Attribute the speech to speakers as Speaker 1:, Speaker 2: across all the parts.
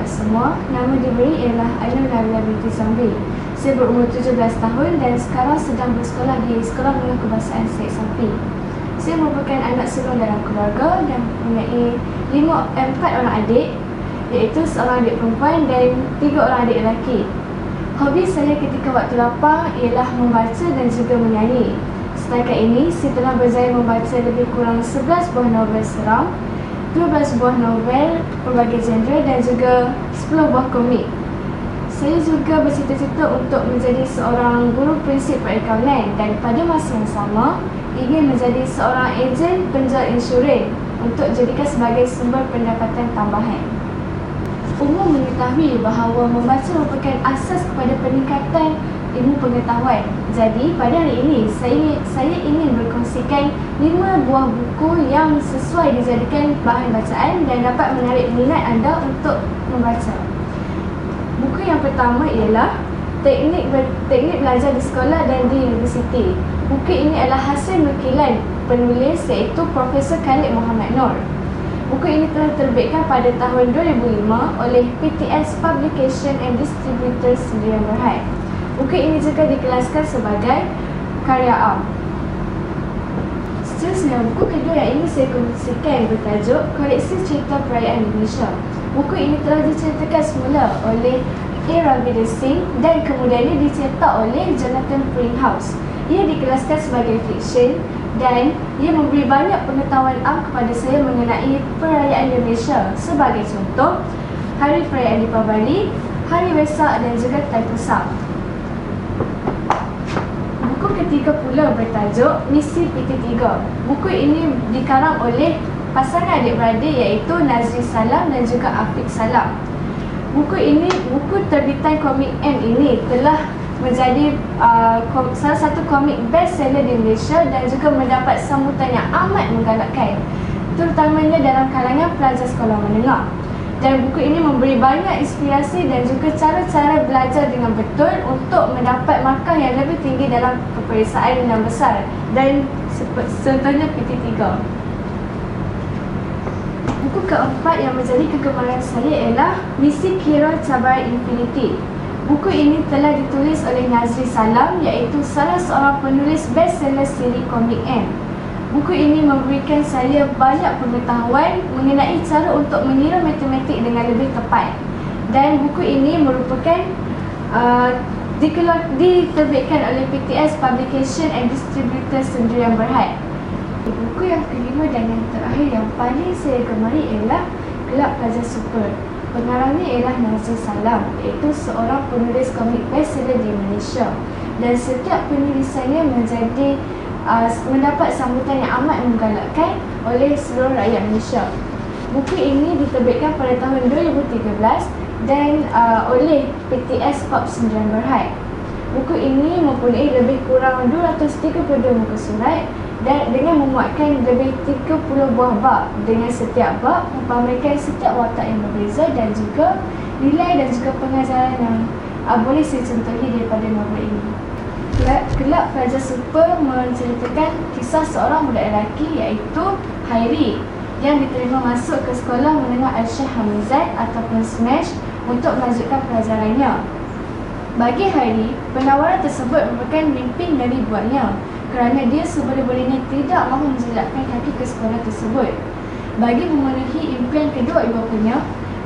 Speaker 1: selamat semua. Nama diberi ialah Ainul Nabila binti Zamri. Saya berumur 17 tahun dan sekarang sedang bersekolah di Sekolah Menengah Kebahasaan Syed Safi. Saya merupakan anak sulung dalam keluarga dan mempunyai 4 orang adik, iaitu seorang adik perempuan dan 3 orang adik lelaki. Hobi saya ketika waktu lapang ialah membaca dan juga menyanyi. Setakat ini, saya telah berjaya membaca lebih kurang 11 buah novel seram, 12 buah novel berbagai genre dan juga 10 buah komik. Saya juga bercita-cita untuk menjadi seorang guru prinsip perakaunan dan pada masa yang sama ingin menjadi seorang ejen penjual insurans untuk jadikan sebagai sumber pendapatan tambahan. Umum mengetahui bahawa membaca merupakan asas kepada peningkatan ilmu pengetahuan. Jadi pada hari ini saya ingin berkongsikan 5 buah buku yang sesuai dijadikan bahan bacaan dan dapat menarik minat anda untuk membaca. Buku yang pertama ialah Teknik Belajar di Sekolah dan di Universiti. Buku ini adalah hasil nukilan penulis iaitu Profesor Khalid Muhammad Noor. Buku ini telah diterbitkan pada tahun 2005 oleh PTS Publication and Distributors Sdn Bhd. Buku ini juga dikelaskan sebagai karya am. Seterusnya, buku kedua yang ingin saya kongsikan bertajuk Koleksi Cerita Perayaan Indonesia. Buku ini telah diceritakan semula oleh A. Ravinder Singh dan kemudiannya dicetak oleh Jonathan Prinhouse. Ia dikelaskan sebagai fiksyen dan ia memberi banyak pengetahuan am kepada saya mengenai perayaan Indonesia. Sebagai contoh, Hari Perayaan Deepavali, Hari Wesak dan juga Thaipusam. Buku ketiga pula bertajuk Misi PT3. Buku ini dikarang oleh pasangan adik-beradik iaitu Nazri Salam dan juga Afiq Salam. Buku terbitan Komik M ini telah menjadi salah satu komik best seller di Malaysia dan juga mendapat sambutan yang amat menggalakkan, terutamanya dalam kalangan pelajar sekolah menengah. Dan buku ini memberi banyak inspirasi dan juga cara-cara belajar dengan betul untuk mendapat markah yang lebih tinggi dalam peperiksaan yang besar dan contohnya PT3. Buku keempat yang menjadi kegemaran saya ialah Misi Kira Cabaran Infinity. Buku ini telah ditulis oleh Nazri Salam iaitu salah seorang penulis bestseller siri komik M. Buku ini memberikan saya banyak pengetahuan mengenai cara untuk mengira matematik dengan lebih tepat. Dan buku ini merupakan diterbitkan oleh PTS Publication and Distributors Sdn Bhd. Buku yang kelima dan yang terakhir yang paling saya gemari ialah Kelab Pelajar Super. Pengarangnya ialah Nazri Salam, iaitu seorang penulis komik bestseller di Malaysia. Dan setiap penulisannya mendapat sambutan yang amat menggalakkan oleh seluruh rakyat Malaysia. Buku ini diterbitkan pada tahun 2013 dan oleh PTS Pub Sdn Bhd. Buku ini mempunyai lebih kurang 232 muka surat dan dengan memuatkan lebih 30 buah bab, dengan setiap bab mempamerkan setiap watak yang berbeza dan juga nilai dan juga pengajaran yang boleh saya contohi daripada novel ini. Kelab Pelajar Super menceritakan kisah seorang budak lelaki iaitu Hairi yang diterima masuk ke Sekolah Menengah Al-Syekh Hamizan ataupun SMASH untuk melanjutkan pelajarannya. Bagi Hairi, penawaran tersebut merupakan mimpi dari buatnya kerana dia seboleh-bolehnya tidak mahu menjelakkan kaki ke sekolah tersebut. Bagi memenuhi impian kedua ibu bapanya,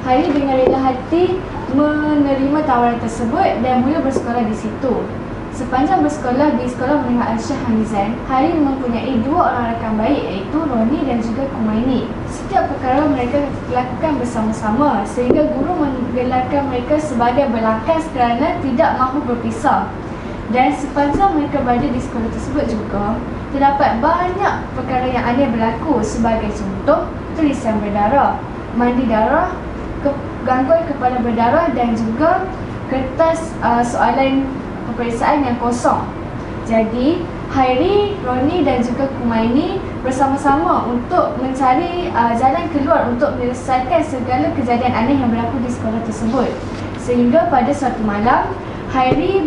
Speaker 1: Hairi dengan rela hati menerima tawaran tersebut dan mula bersekolah di situ. Sepanjang bersekolah di Sekolah Menengah Al-Syekh Hamizan, Hairi mempunyai 2 orang rakan baik iaitu Roni dan juga Kumaini. Setiap perkara mereka lakukan bersama-sama sehingga guru menggelarkan mereka sebagai berlakas kerana tidak mahu berpisah. Dan sepanjang mereka berada di sekolah tersebut juga, terdapat banyak perkara yang aneh berlaku, sebagai contoh tulisan berdarah, mandi darah, gangguan kepala berdarah dan juga kertas soalan peperiksaan yang kosong. Jadi, Hairi, Roni dan juga Kumaini bersama-sama untuk mencari jalan keluar untuk menyelesaikan segala kejadian aneh yang berlaku di sekolah tersebut. Sehingga pada suatu malam, Hairi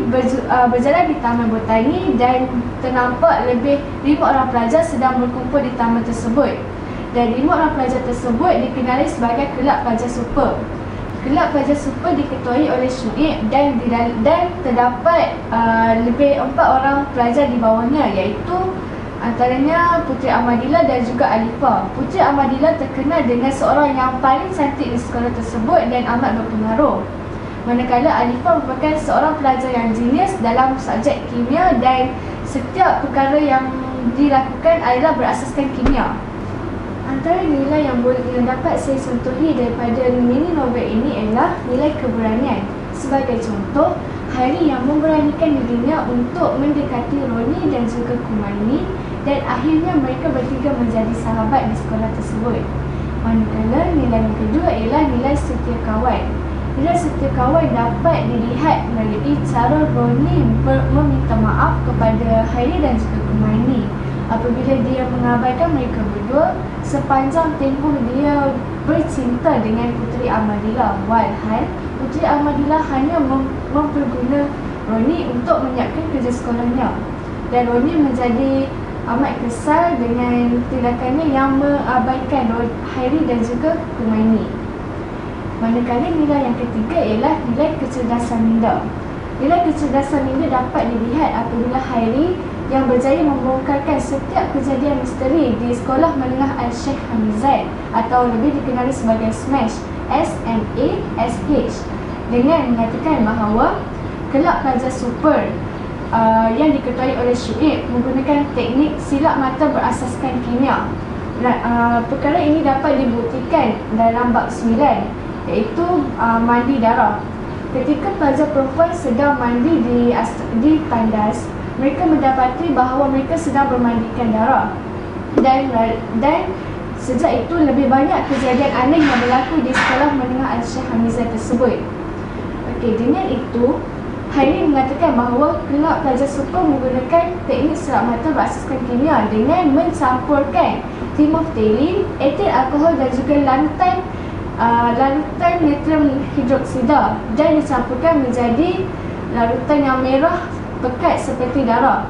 Speaker 1: berjalan di Taman Botani dan ternampak lebih 5 orang pelajar sedang berkumpul di taman tersebut. Dan 5 orang pelajar tersebut dikenali sebagai Kelab Pelajar Super. Kelab Pelajar Super diketuai oleh Syuib dan terdapat lebih 4 orang pelajar di bawahnya, iaitu antaranya Puteri Ahmadillah dan juga Alifah. Puteri Ahmadillah terkenal dengan seorang yang paling cantik di sekolah tersebut dan amat berpengaruh. Manakala Alifah merupakan seorang pelajar yang jenius dalam subjek kimia dan setiap perkara yang dilakukan adalah berasaskan kimia. Antara nilai yang dapat saya contohi daripada mini novel ini ialah nilai keberanian. Sebagai contoh, Hari yang memberanikan dirinya untuk mendekati Roni dan juga Kumaini, dan akhirnya mereka bertiga menjadi sahabat di sekolah tersebut. Manakala nilai yang kedua ialah nilai setia kawan. Nilai setia kawan dapat dilihat melalui cara Roni meminta maaf kepada Hari dan juga Kumaini apabila dia mengabaikan mereka berdua sepanjang tempoh dia bercinta dengan Puteri Ahmadillah, walhal Puteri Ahmadillah hanya memperguna Roni untuk menyiapkan kerja sekolahnya, dan Roni menjadi amat kesal dengan tindakannya yang mengabaikan Hari dan juga Kumaini. Manakala nilai yang ketiga ialah nilai kecerdasan minda. Nilai kecerdasan minda dapat dilihat apabila Hari yang berjaya membongkarkan setiap kejadian misteri di Sekolah Menengah Al-Sheikh Hamizat atau lebih dikenali sebagai SMASH, S-M-A-S-H, dengan mengatakan bahawa Kelab Pelajar Super yang diketuai oleh Syuib menggunakan teknik silap mata berasaskan kimia. Perkara ini dapat dibuktikan dalam bab 9, iaitu mandi darah. Ketika pelajar perempuan sedang mandi di tandas, mereka mendapati bahawa mereka sedang bermandikan darah, dan sejak itu lebih banyak kejadian aneh yang berlaku di Sekolah Menengah Al-Sheikh Hamizat tersebut. Okey, dengan itu Hari mengatakan bahawa Kelab Pelajar Super menggunakan teknik silap mata berasaskan kimia dengan mencampurkan timoftelin, etil alkohol dan juga larutan natrium hidroksida dan dicampurkan menjadi larutan yang merah pekat seperti darah.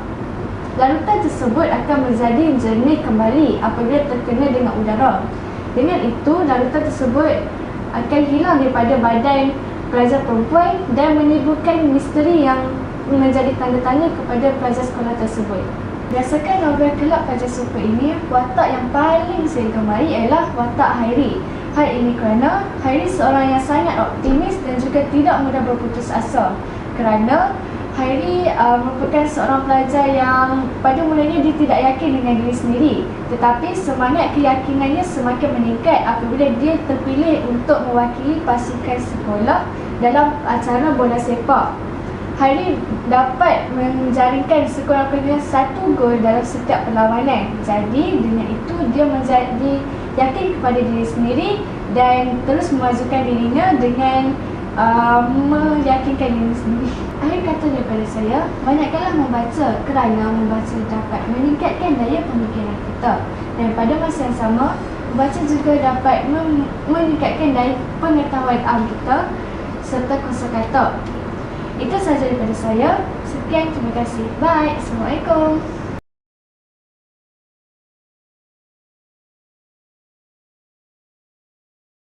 Speaker 1: Larutan tersebut akan menjadi jernih kembali apabila terkena dengan udara. Dengan itu, larutan tersebut akan hilang daripada badan pelajar perempuan dan menimbulkan misteri yang menjadi tanda tanya kepada pelajar sekolah tersebut. Berdasarkan novel Kelab Pelajar Super ini, watak yang paling saya gemari ialah watak Hari. Hal ini kerana Hari seorang yang sangat optimis dan juga tidak mudah berputus asa, kerana Hari merupakan seorang pelajar yang pada mulanya dia tidak yakin dengan diri sendiri, tetapi semangat keyakinannya semakin meningkat apabila dia terpilih untuk mewakili pasukan sekolah dalam acara bola sepak. Hari dapat menjaringkan sekurang-kurangnya 1 gol dalam setiap perlawanan. Jadi dengan itu dia menjadi yakin kepada diri sendiri dan terus memajukan dirinya dengan meyakinkan diri sendiri. Akhir kata daripada saya, banyakkanlah membaca kerana membaca dapat meningkatkan daya pemikiran kita, dan pada masa yang sama membaca juga dapat meningkatkan daya pengetahuan awam kita serta kosakata. Itu sahaja daripada saya. Sekian, terima kasih. Bye. Assalamualaikum.